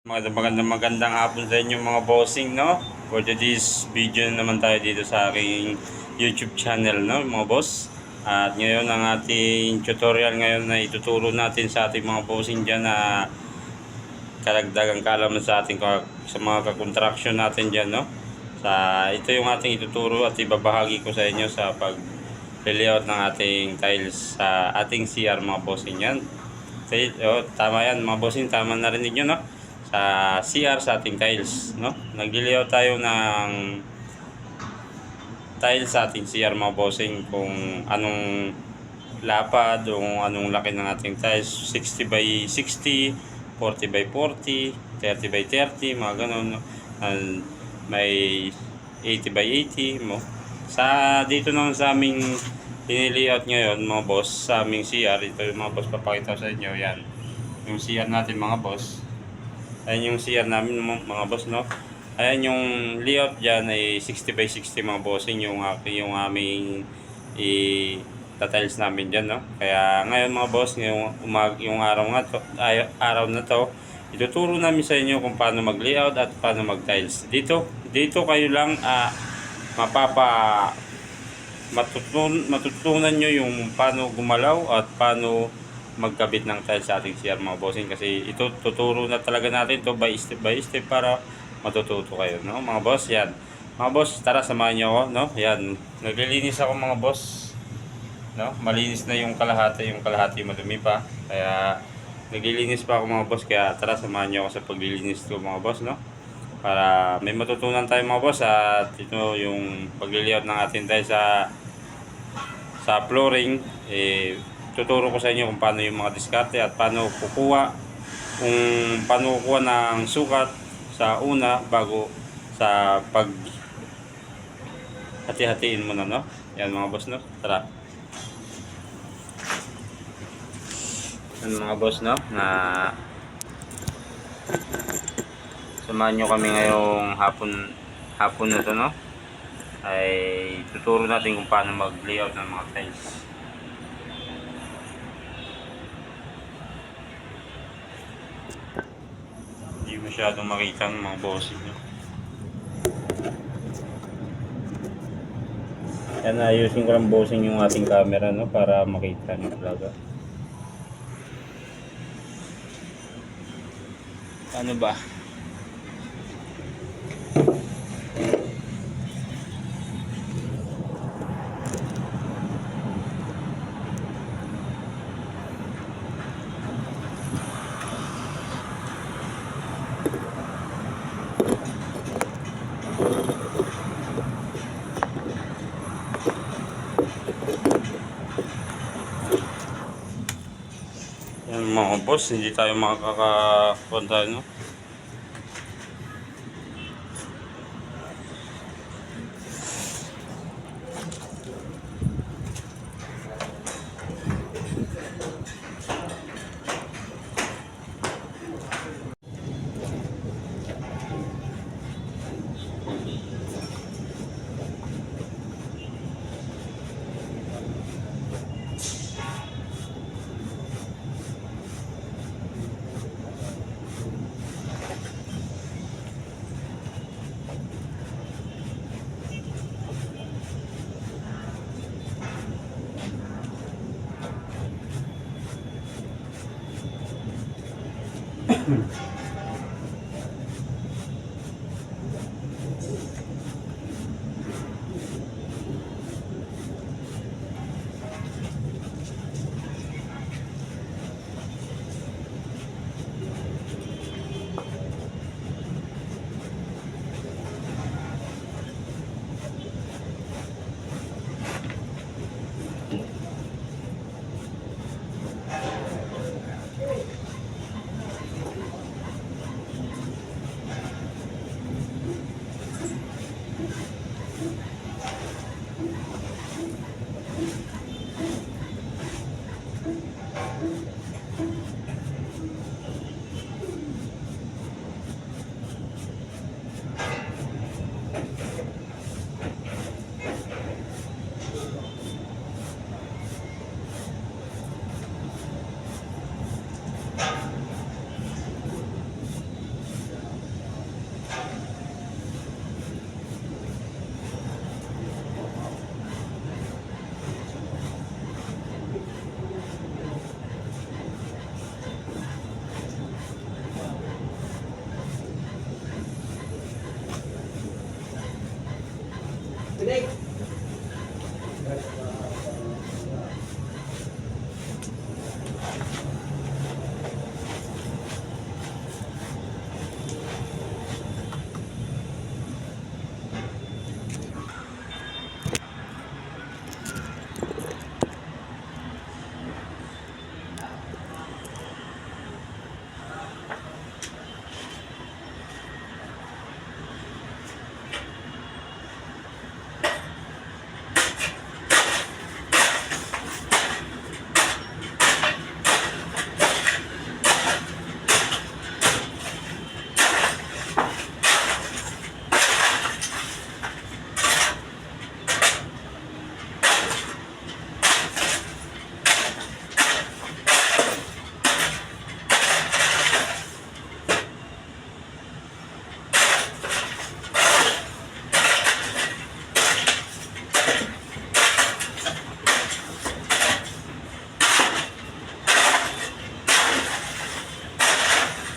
Magandang hapon sa inyo mga bossing, no? For today's video na naman tayo dito sa aking YouTube channel, no, mga boss. At ngayon ang ating tutorial ngayon na ituturo natin sa ating mga bossing dyan na karagdagang kaalaman sa ating sa mga kakontraksyon natin dyan, no? Ito yung ating ituturo at ibabahagi ko sa inyo sa pag-layout ng ating tiles sa ating CR, mga bossing yan. Tama yan mga bossing, tama narinig nyo, no? Sa CR sa ating tiles, no? Nag-layout tayo ng tiles sa ating CR, mga bossing, kung anong lapad o kung anong laki ng ating tiles, 60 by 60, 40 by 40, 30 by 30, mga ganun, no? And may 80 by 80 mo. Dito naman sa aming layout ngayon, mga boss, sa aming CR, ito yung mga boss, papakita sa inyo, yan yung CR natin, mga boss. Ayan yung CR namin, mga boss, no? Ayan yung layout dyan ay 60 by 60, mga bossing, yung aming tiles namin dyan, no? Kaya ngayon, mga boss, yung araw na to, ituturo namin sa inyo kung paano mag-layout at paano mag-tiles. Dito kayo lang matutunan nyo yung paano gumalaw at paano magkabit ng tiles sa ating CR, mga bossing, kasi ito tuturo na talaga natin to by step para matututo kayo, no, mga boss. Yan mga boss, tara samahan nyo ako, no? Yan, naglilinis ako, mga boss, no? Malinis na yung kalahati madumi pa, kaya naglilinis pa ako, mga boss, kaya tara samahan nyo ako sa paglilinis ko, mga boss, no? Para may matutunan tayo, mga boss, at ito yung pagliliot ng ating tiles sa flooring. Tuturo ko sa inyo kung paano yung mga diskarte at paano kukuha ng sukat sa una bago sa pag hati-hatiin mo na, no? Yan, mga boss, no? Tara. Yan, mga boss, no? Samahan nyo kami ngayong hapon na to, no? Ay tuturo natin kung paano mag-layout ng mga tiles. Hindi masyadong makita ng mga bossing, no? Yan, ayusin ko lang, bossing, yung ating camera, no, para makita nyo talaga. Ano ba? Yan, mga boss, hindi tayo makakapunta, no?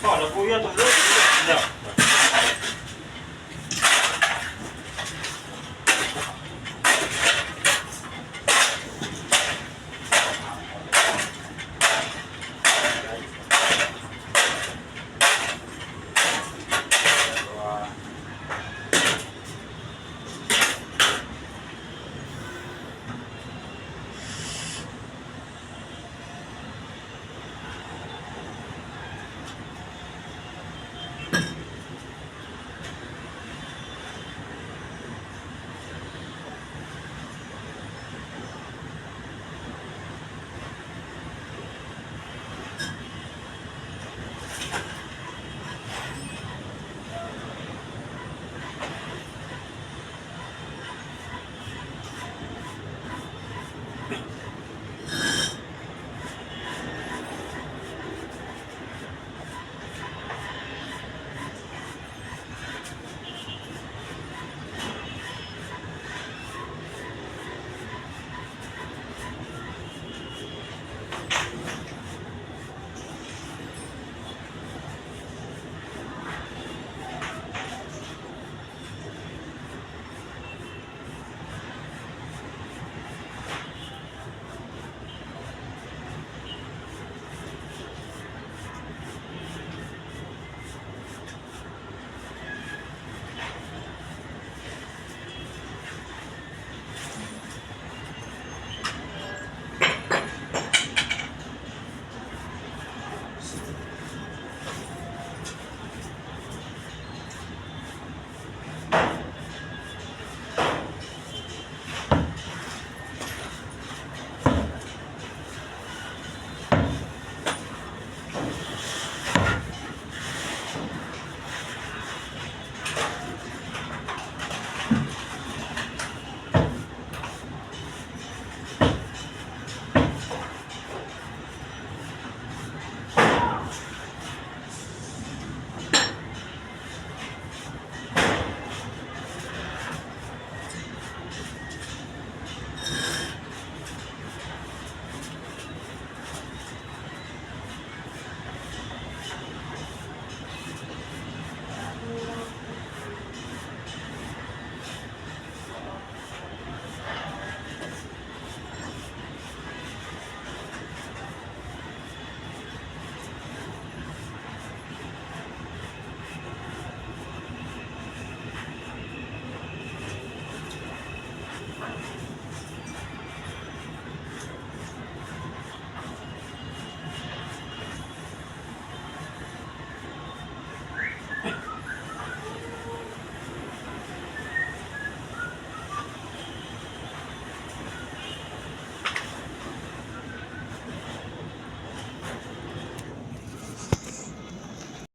Ano po yan? Tuloy.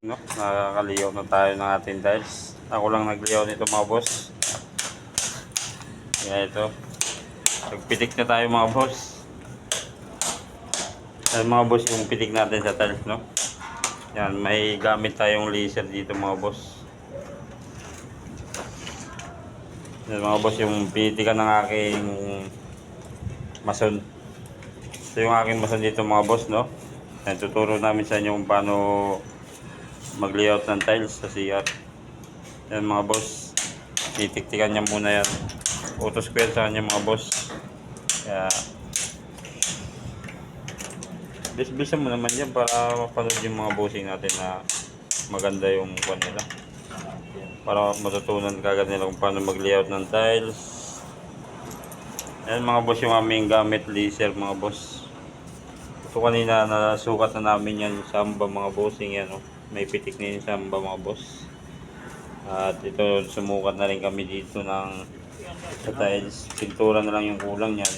No, nakakaliyaw na tayo ng ating tiles. Ako lang nagliyaw nito mga boss. Kaya ito. Nagpitik na tayo mga boss. Yan mga boss yung pitik natin sa tiles, no? Yan, may gamit tayong laser dito mga boss. Yan mga boss yung pinitikan ng aking mason. Ito yung aking mason dito mga boss, no? Yan, tuturo namin sa inyo kung paano mag-layout ng tiles sa CR. Yan mga boss, titiktikan niya muna yan. auto square sa kanya mga boss. Kaya bisbisan mo naman yan para mapanood yung mga bossing natin na maganda yung kwan nila. Para matutunan kagad nila kung paano mag-layout ng tiles. Ayan mga boss yung aming gamit laser mga boss. So kanina nasukat na namin yan sa samba mga bossing yan. Oh. May pitik na yung samba mga boss. At ito sumukat na rin kami dito ng sa tiles. Pintura na lang yung kulang yan.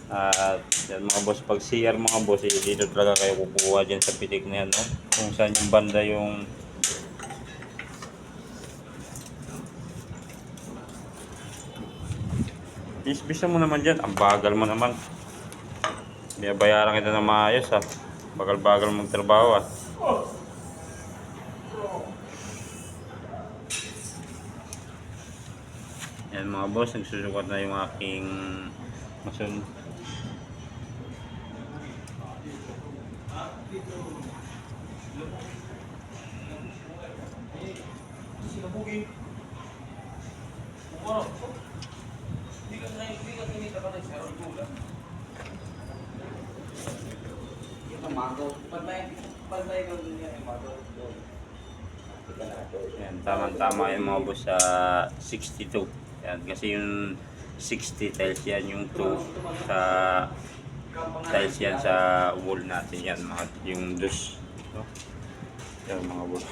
At yan mga boss, pag CR mga boss, dito talaga kayo kukuha dyan sa pitik na yan. No? Kung saan yung banda yung bisbisan mo naman dyan. Ang bagal mo naman. Binabayaran kita ng maayos ha. Bagal-bagal magtrabaho ha. Yan mga boss, nagsusukat na yung aking mason. Yan, tama-tama yung mga boss sa 62. Yan, kasi yung 60 tiles yan, yung 2 sa tiles yan sa wall natin yan, mga, yung dus. No? Yan mga boss.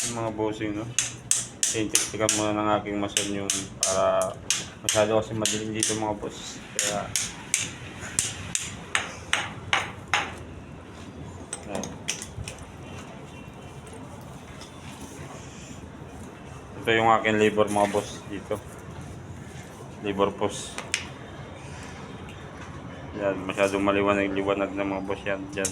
Yung mga bossing, no? Tinitikan muna ng aking mason yung para masyado kasi madilim dito mga boss. Kaya ito yung aking labor mga boss dito. Labor post. Yan, masyadong maliwanag-liwanag na mga boss yan dyan.